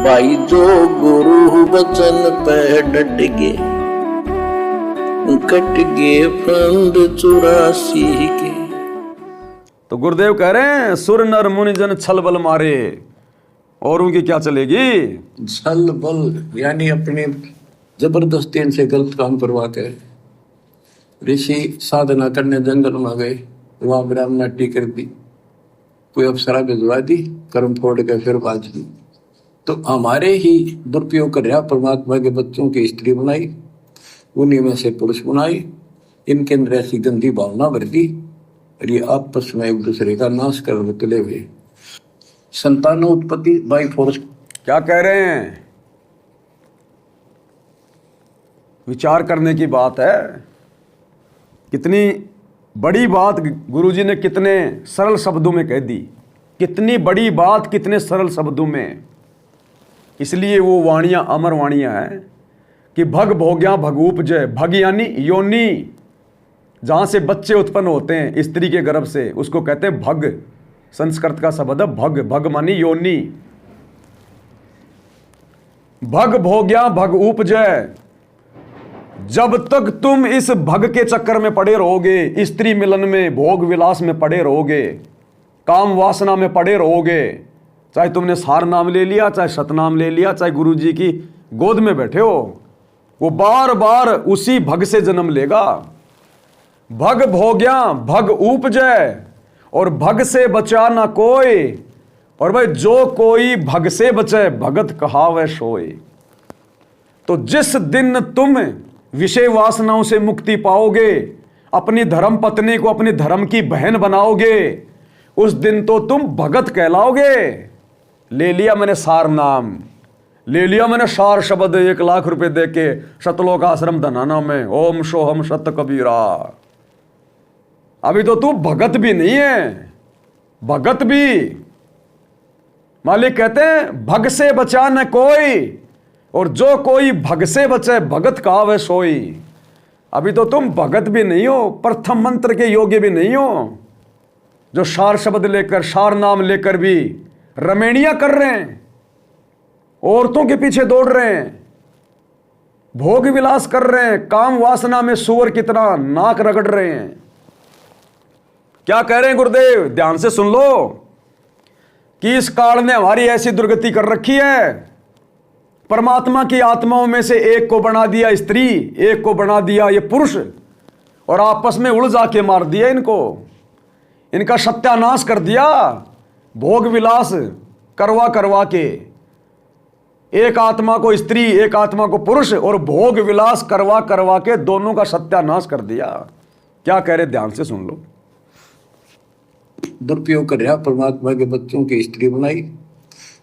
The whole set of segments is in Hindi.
भाई जो गुरु वचन पे डट गे, कट गए फंद 84 के। तो गुरुदेव कह रहे हैं सुर नर मुनि जन छल बल मारे, और उनकी क्या चलेगी? छल बल यानी अपने जबरदस्ती इनसे गलत काम करवा के ऋषि साधना करने जंगल में गए, वहां ब्राह्मणाटी कर दी, कोई अप्सरा भिजवा दी, कर्म फोड़ के फिर बाज दी। तो हमारे ही दुरुपयोग कर रहा परमात्मा के बच्चों की स्त्री बनाई, उन्हीं में से पुरुष बनाई, इनके अंदर ऐसी गंदी भावना भर दी और ये आपस में एक दूसरे का नाश कर निकले हुए। संतानोत्पत्ति बाई फोर्स। क्या कह रहे हैं? विचार करने की बात है। कितनी बड़ी बात गुरुजी ने कितने सरल शब्दों में कह दी, कितनी बड़ी बात कितने सरल शब्दों में। इसलिए वो वाणियां अमर वाणियां हैं कि भग भोग्या भग उपजय, भग यानी योनि, जहां से बच्चे उत्पन्न होते हैं स्त्री के गर्भ से, उसको कहते हैं भग। संस्कृत का शब्द है भग, भग मानी योनि। भग भोग्या भग उपजय, जब तक तुम इस भग के चक्कर में पड़े रहोगे, स्त्री मिलन में, भोग विलास में पड़े रहोगे, काम वासना में पड़े रहोगे, चाहे तुमने सार नाम ले लिया, चाहे सतनाम ले लिया, चाहे गुरुजी की गोद में बैठे हो, वो बार बार उसी भग से जन्म लेगा। भग भोग्या भग उपजय, और भग से बचा ना कोई। और भाई जो कोई भग से बचे भगत कहावे सोए। तो जिस दिन तुम विषय वासनाओं से मुक्ति पाओगे, अपनी धर्म पत्नी को अपनी धर्म की बहन बनाओगे, उस दिन तो तुम भगत कहलाओगे। ले लिया मैंने सार नाम, ले लिया मैंने सार शब्द, 1 लाख रुपए दे के सतलोक आश्रम धनाना में, ओम सोहम सत कबीरा। अभी तो तू भगत भी नहीं है, भगत भी। मालिक कहते हैं भग से बचा न कोई, और जो कोई भग से बचे भगत कहावे सोई। अभी तो तुम भगत भी नहीं हो, प्रथम मंत्र के योग्य भी नहीं हो, जो सार शब्द लेकर, सार नाम लेकर भी रमेणियां कर रहे हैं, औरतों के पीछे दौड़ रहे हैं, भोग विलास कर रहे हैं, काम वासना में सुअर की तरह नाक रगड़ रहे हैं। क्या कह रहे हैं गुरुदेव? ध्यान से सुन लो कि इस काल ने हमारी ऐसी दुर्गति कर रखी है, परमात्मा की आत्माओं में से एक को बना दिया स्त्री, एक को बना दिया ये पुरुष, और आपस में उलझा के मार दिया इनको, इनका सत्यानाश कर दिया। भोग विलास करवा करवा के, एक आत्मा को स्त्री एक आत्मा को पुरुष, और भोग विलास करवा करवा के दोनों का सत्यानाश कर दिया। क्या कह रहे? ध्यान से सुन लो। दुरुपयोग कर रहा परमात्मा के बच्चों की स्त्री बनाई,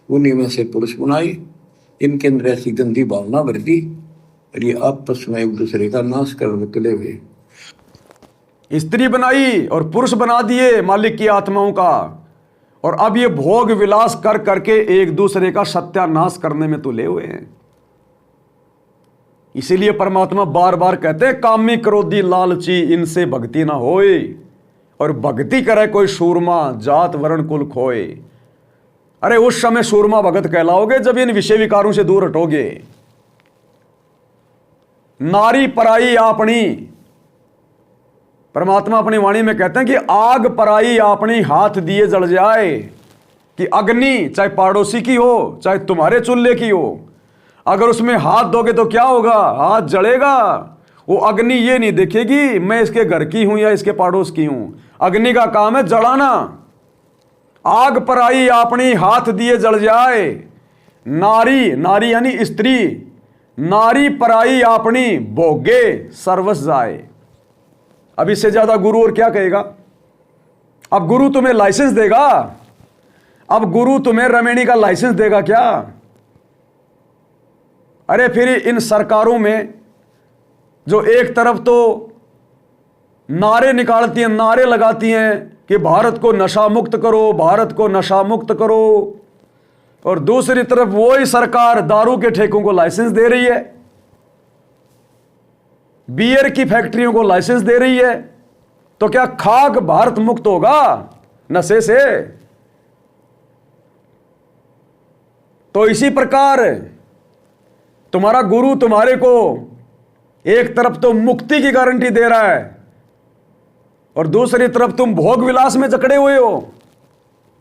उन्हीं में से पुरुष बनाई, इनके अंदर ऐसी गंदी भावना भर दी और ये आपस में एक दूसरे का नाश कर निकले हुए। स्त्री बनाई और पुरुष बना दिए मालिक की आत्माओं का, और अब ये भोग विलास कर करके एक दूसरे का सत्यानाश करने में तुले हुए हैं। इसीलिए परमात्मा बार बार कहते हैं कामी क्रोधी लालची इनसे भक्ति ना होए, और भक्ति करे कोई सूरमा जात वर्ण कुल खोए। अरे उस समय सूरमा भगत कहलाओगे जब इन विषय विकारों से दूर हटोगे। नारी पराई आपनी, परमात्मा अपनी वाणी में कहते हैं कि आग पराई आपनी हाथ दिए जल जाए। कि अग्नि चाहे पड़ोसी की हो चाहे तुम्हारे चूल्हे की हो, अगर उसमें हाथ दोगे तो क्या होगा? हाथ जलेगा। वो अग्नि ये नहीं देखेगी मैं इसके घर की हूं या इसके पड़ोस की हूं, अग्नि का काम है जलाना। आग पराई अपनी हाथ दिए जल जाए। नारी, नारी यानी स्त्री, नारी पराई अपनी भोगे सर्वस जाए। अब इससे ज्यादा गुरु और क्या कहेगा? अब गुरु तुम्हें लाइसेंस देगा? अब गुरु तुम्हें रमेणी का लाइसेंस देगा क्या? अरे फिर इन सरकारों में जो एक तरफ तो नारे निकालती हैं, नारे लगाती हैं कि भारत को नशा मुक्त करो, भारत को नशा मुक्त करो, और दूसरी तरफ वही सरकार दारू के ठेकों को लाइसेंस दे रही है, बियर की फैक्ट्रियों को लाइसेंस दे रही है, तो क्या खाक भारत मुक्त होगा नशे से? तो इसी प्रकार तुम्हारा गुरु तुम्हारे को एक तरफ तो मुक्ति की गारंटी दे रहा है और दूसरी तरफ तुम भोग विलास में जकड़े हुए हो।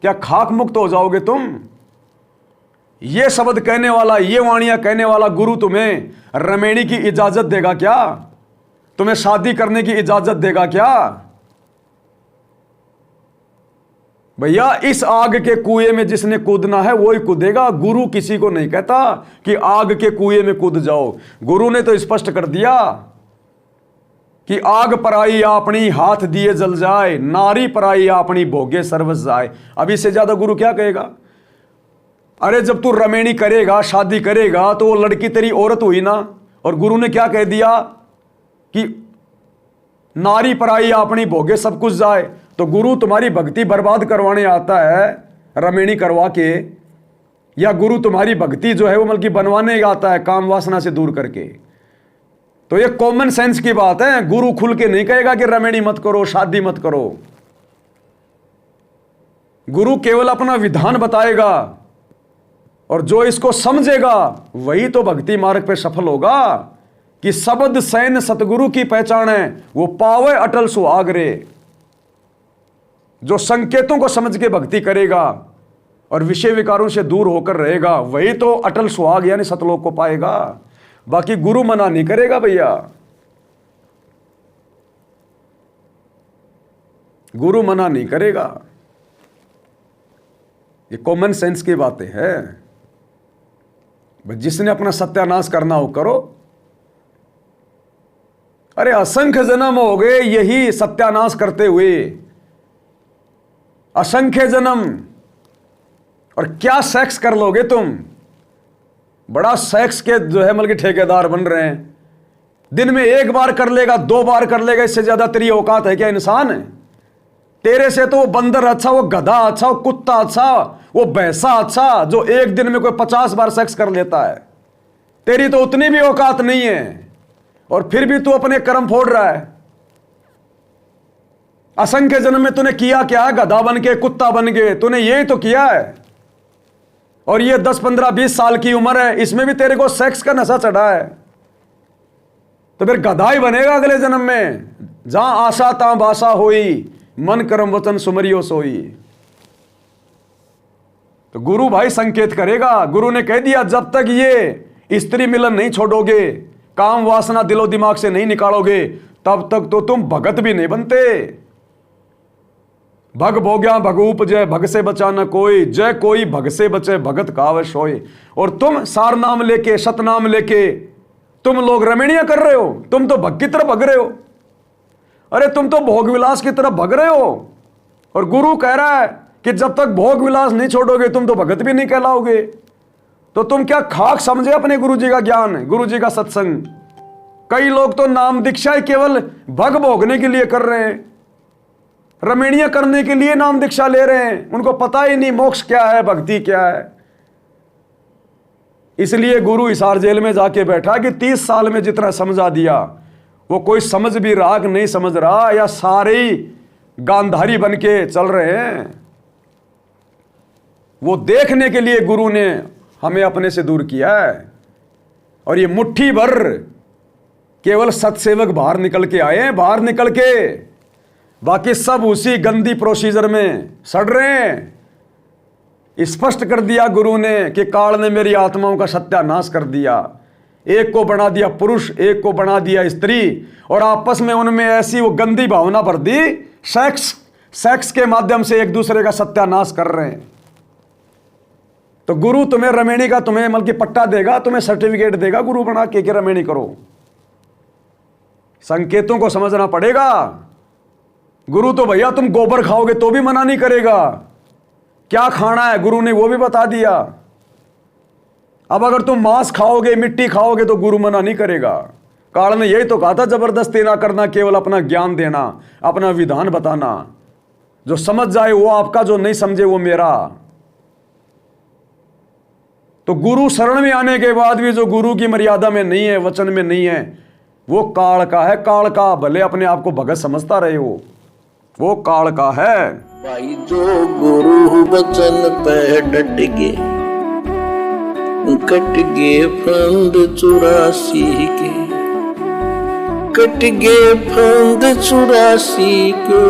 क्या खाक मुक्त हो जाओगे तुम? ये शब्द कहने वाला, ये वाणियां कहने वाला गुरु तुम्हें रमेणी की इजाजत देगा क्या? तुम्हें शादी करने की इजाजत देगा क्या? भैया इस आग के कुएं में जिसने कूदना है वो ही कूदेगा। गुरु किसी को नहीं कहता कि आग के कुएं में कूद जाओ। गुरु ने तो स्पष्ट कर दिया कि आग पराई अपनी हाथ दिए जल जाए, नारी पराई अपनी भोगे सर्वस जाए। अब इससे ज्यादा गुरु क्या कहेगा? अरे जब तू रमेणी करेगा, शादी करेगा, तो वो लड़की तेरी औरत हुई ना। और गुरु ने क्या कह दिया कि नारी पराई अपनी भोगे सब कुछ जाए। तो गुरु तुम्हारी भक्ति बर्बाद करवाने आता है रमेणी करवा के, या गुरु तुम्हारी भक्ति जो है वो बल्कि बनवाने आता है काम वासना से दूर करके? तो ये कॉमन सेंस की बात है। गुरु खुल के नहीं कहेगा कि रमेणी मत करो, शादी मत करो। गुरु केवल अपना विधान बताएगा और जो इसको समझेगा वही तो भक्ति मार्ग पे सफल होगा। कि शब्द सैन सतगुरु की पहचान है, वो पावे अटल सुहाग रे। जो संकेतों को समझ के भक्ति करेगा और विषय विकारों से दूर होकर रहेगा वही तो अटल सुहाग यानी सतलोक को पाएगा। बाकी गुरु मना नहीं करेगा भैया, गुरु मना नहीं करेगा। ये कॉमन सेंस की बातें हैं। जिसने अपना सत्यानाश करना हो करो। अरे असंख्य जन्म हो गए यही सत्यानाश करते हुए, असंख्य जन्म। और क्या सेक्स कर लोगे तुम? बड़ा सेक्स के जो है मतलब ठेकेदार बन रहे हैं। दिन में एक बार कर लेगा, 2 बार कर लेगा, इससे ज्यादा तेरी औकात है क्या इंसान? है तेरे से तो वो बंदर अच्छा, वो गधा अच्छा, वो कुत्ता अच्छा, वो भैंसा अच्छा जो एक दिन में कोई 50 बार सेक्स कर लेता है। तेरी तो उतनी भी औकात नहीं है और फिर भी तू अपने कर्म फोड़ रहा है। असंख्य जन्म में तूने किया क्या? गधा बन के, कुत्ता बन के तूने यही तो किया है। और ये 10, 15, 20 साल की उम्र है, इसमें भी तेरे को सेक्स का नशा चढ़ा है। तो फिर गधा ही बनेगा अगले जन्म में। जहां आशा तां बासा होई, मन कर्म वचन सुमरियो सोई। तो गुरु भाई संकेत करेगा। गुरु ने कह दिया जब तक ये स्त्री मिलन नहीं छोड़ोगे, काम वासना दिलो दिमाग से नहीं निकालोगे, तब तक तो तुम भगत भी नहीं बनते। भग भोग्या भग उपजय, भग से बचा न कोई, जय कोई भग से बचे, भगत कावश होए। और तुम सार नाम लेके, सतनाम लेके तुम लोग रमणीय कर रहे हो, तुम तो भग की तरफ भग रहे हो। अरे तुम तो भोग विलास की तरफ भग रहे हो। और गुरु कह रहा है कि जब तक भोग विलास नहीं छोड़ोगे तुम तो भगत भी नहीं कहलाओगे। तो तुम क्या खाक समझे अपने गुरु जी का ज्ञान, गुरु जी का सत्संग? कई लोग तो नाम दीक्षा ही केवल भग भोगने के लिए कर रहे हैं, रमणीय करने के लिए नाम दीक्षा ले रहे हैं। उनको पता ही नहीं मोक्ष क्या है, भक्ति क्या है। इसलिए गुरु हिसार जेल में जाके बैठा कि 30 साल में जितना समझा दिया वो कोई समझ भी रहा कि नहीं समझ रहा, या सारे ही गांधारी बन के चल रहे हैं। वो देखने के लिए गुरु ने हमें अपने से दूर किया है। और ये मुट्ठी भर केवल सत्सेवक बाहर निकल के आए हैं, बाहर निकल के, बाकी सब उसी गंदी प्रोसीजर में सड़ रहे हैं। स्पष्ट कर दिया गुरु ने कि काल ने मेरी आत्माओं का सत्यानाश कर दिया। एक को बना दिया पुरुष, एक को बना दिया स्त्री, और आपस में उनमें ऐसी वो गंदी भावना भर दी, सेक्स के माध्यम से एक दूसरे का सत्यानाश कर रहे हैं। तो गुरु तुम्हें रमणी का तुम्हें मतलब कि पट्टा देगा, तुम्हें सर्टिफिकेट देगा गुरु बना के रमणी करो। संकेतों को समझना पड़ेगा। गुरु तो भैया तुम गोबर खाओगे तो भी मना नहीं करेगा, क्या खाना है गुरु ने वो भी बता दिया। अब अगर तुम मांस खाओगे, मिट्टी खाओगे तो गुरु मना नहीं करेगा। काल ने यही तो कहा था, जबरदस्ती ना करना, केवल अपना ज्ञान देना, अपना विधान बताना। जो समझ जाए वो आपका, जो नहीं समझे वो मेरा। तो गुरु शरण में आने के बाद भी जो गुरु की मर्यादा में नहीं है, वचन में नहीं है, वो काल का है। काल का भले अपने आप को भगत समझता रहे हो, वो काल का है। भाई जो गुरु वचन पे डट गए, कट गए फंद 84 के, कट गए फंद 84 के,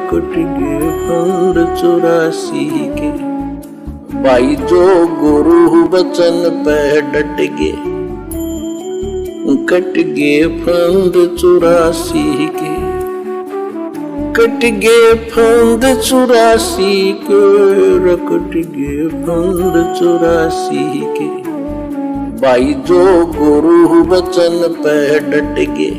कट गए फंद 84 के। भाई जो गुरु वचन पे डट गए, कट गए फंद 84 के, कट गए फंद 84 के, कट गए फंद 84 के। भाई जो गुरु वचन पे डट गए,